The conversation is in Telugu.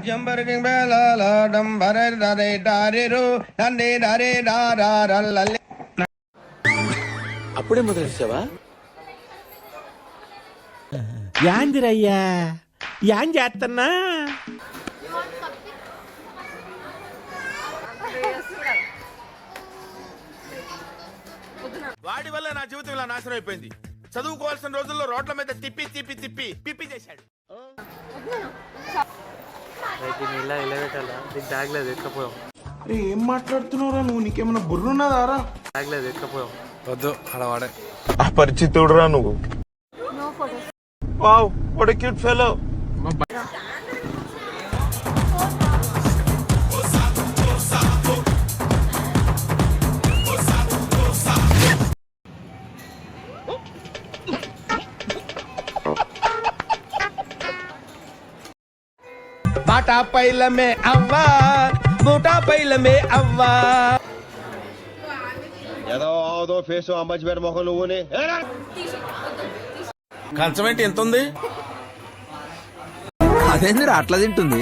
జంబరకింగ్ బేలాల డంబర దరే దారిరు నందే దరే దారారల్లల్లే. అప్పుడే మొదలెట్టావా? యాందిరయ్యా యాన్ చేస్తున్నా. వాడి వల్ల నా జీవితం ఇలా నాశనం అయిపోయింది. చదువుకోవాల్సిన రోజుల్లో రోడ్ల మీద తిప్పి తిప్పి తిప్పి పిప్పి చేశాడు. ఏం మాట్లాడుతున్నావురా నువ్వు? నీకేమైనా బుర్రున్నదారా? వద్దు అడవాడే. అపరిచితుడురా నువ్వు. Wow what a cute fellow. బాటా పైలమే అవ్వా బూటా పైలమే అవ్వా. ఏదో ఫేస్ అంబచ్చిపేట మొహం నువ్వుని. కంచం ఏంటి ఎంత ఉంది? అదేందిరా అట్లా తింటుంది?